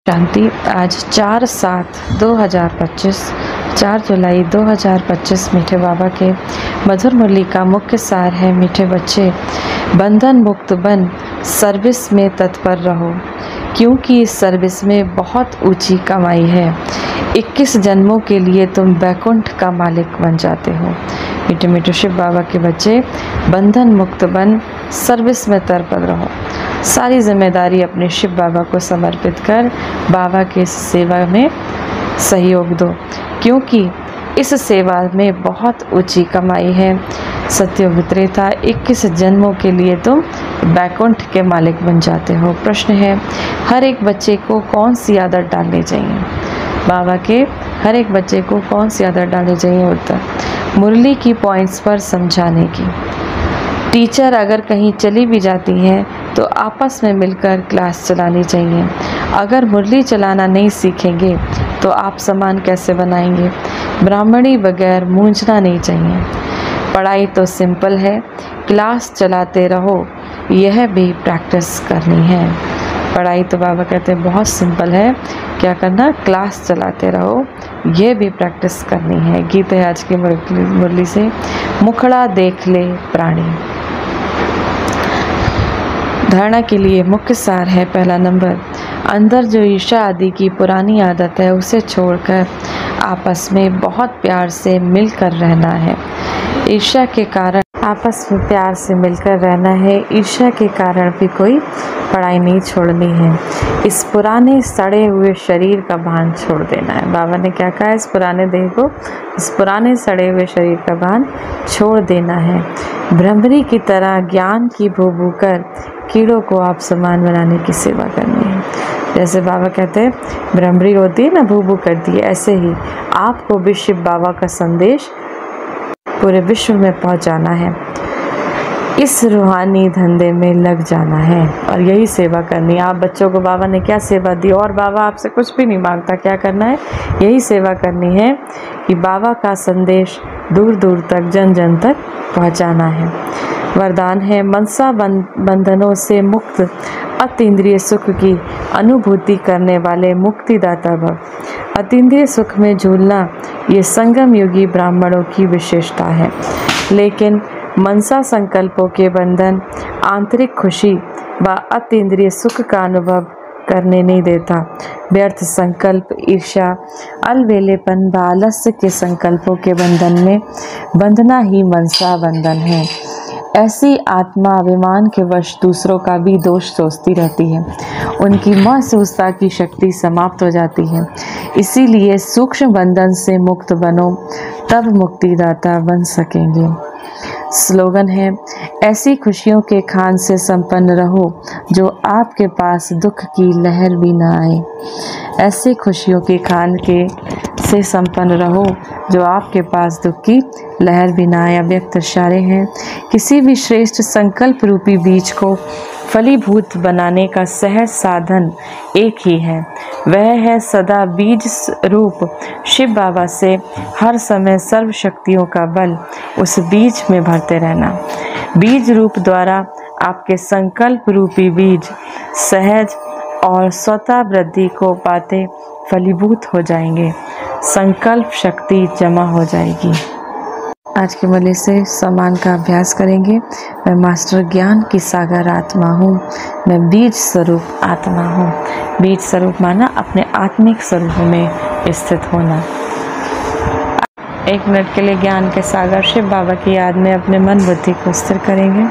शांति। आज 4 जुलाई 2025 मीठे बाबा के मधुर मुरली का मुख्य सार है। मीठे बच्चे, बंधन मुक्त बन सर्विस में तत्पर रहो, क्योंकि इस सर्विस में बहुत ऊंची कमाई है। 21 जन्मों के लिए तुम बैकुंठ का मालिक बन जाते हो। मीठे मीठे शिव बाबा के बच्चे, बंधन मुक्त बन सर्विस में तत्पर रहो। सारी जिम्मेदारी अपने शिव बाबा को समर्पित कर बाबा के इस सेवा में सहयोग दो, क्योंकि इस सेवा में बहुत ऊंची कमाई है। सत्युग त्रेता 21 जन्मों के लिए तुम बैकुंठ के मालिक बन जाते हो। प्रश्न है, हर एक बच्चे को कौन सी आदत डालनी चाहिए? बाबा के हर एक बच्चे को कौन सी आदत डालनी चाहिए? उत्तर, मुरली की पॉइंट्स पर समझाने की। टीचर अगर कहीं चली भी जाती है तो आपस में मिलकर क्लास चलानी चाहिए। अगर मुरली चलाना नहीं सीखेंगे तो आप सामान कैसे बनाएंगे? ब्राह्मणी बगैर मूंझना नहीं चाहिए। पढ़ाई तो सिंपल है, क्लास चलाते रहो, यह भी प्रैक्टिस करनी है। पढ़ाई तो बाबा कहते हैं बहुत सिंपल है, क्या करना? क्लास चलाते रहो, यह भी प्रैक्टिस करनी है। गीत है आज की मुरली से, मुखड़ा देख ले प्राणी। धारणा के लिए मुख्य सार है। पहला नंबर, अंदर जो ईर्ष्या आदि की पुरानी आदत है उसे छोड़कर आपस में बहुत प्यार से मिलकर रहना है। ईर्ष्या के कारण आपस में प्यार से मिलकर रहना है। ईर्ष्या के कारण भी कोई पढ़ाई नहीं छोड़नी है। इस पुराने सड़े हुए शरीर का भान छोड़ देना है। बाबा ने क्या कहा? इस पुराने देह को, इस पुराने सड़े हुए शरीर का भान छोड़ देना है। भ्रमरी की तरह ज्ञान की भूभू कर कीड़ों को आप समान बनाने की सेवा करनी है। जैसे बाबा कहते हैं भ्रमरी होती है ना, भूभू करती है, ऐसे ही आपको भी शिव बाबा का संदेश पूरे विश्व में पहुंचाना है। इस रूहानी धंधे में लग जाना है और यही सेवा करनी है। आप बच्चों को बाबा ने क्या सेवा दी? और बाबा आपसे कुछ भी नहीं मांगता। क्या करना है? यही सेवा करनी है कि बाबा का संदेश दूर दूर तक, जन जन तक पहुंचाना है। वरदान है, मनसा बंधनों से मुक्त अतीन्द्रिय सुख की अनुभूति करने वाले मुक्तिदाता भव। अतीन्द्रिय सुख में झूलना ये संगम युगी ब्राह्मणों की विशेषता है, लेकिन मनसा संकल्पों के बंधन आंतरिक खुशी व अतीन्द्रिय सुख का अनुभव करने नहीं देता। व्यर्थ संकल्प, ईर्ष्या, अलवेलेपन व आलस्य के संकल्पों के बंधन में बंधना ही मनसा बंधन है। ऐसी आत्मा अभिमान के वश दूसरों का भी दोष सोचती रहती है। उनकी महसूसता की शक्ति समाप्त हो जाती है। इसीलिए सूक्ष्म बंधन से मुक्त बनो, तब मुक्तिदाता बन सकेंगे। स्लोगन है, ऐसी खुशियों के खान से संपन्न रहो जो आपके पास दुख की लहर भी न आए। ऐसी खुशियों के खान से संपन्न रहो जो आपके पास दुख की लहर भी ना आए। अव्यक्त इशारे हैं, किसी भी श्रेष्ठ संकल्प रूपी बीज को फलीभूत बनाने का सहज साधन एक ही है, वह है सदा बीज रूप शिव बाबा से हर समय सर्व शक्तियों का बल उस बीज में भरते रहना। बीज रूप द्वारा आपके संकल्प रूपी बीज सहज और स्वतः वृद्धि को पाते फलीभूत हो जाएंगे, संकल्प शक्ति जमा हो जाएगी। आज के मुरली से सम्मान का अभ्यास करेंगे। मैं मास्टर ज्ञान की सागर आत्मा हूँ, मैं बीज स्वरूप आत्मा हूँ। बीज स्वरूप माना अपने आत्मिक स्वरूप में स्थित होना। 1 मिनट के लिए ज्ञान के सागर शिव बाबा की याद में अपने मन बुद्धि को स्थिर करेंगे।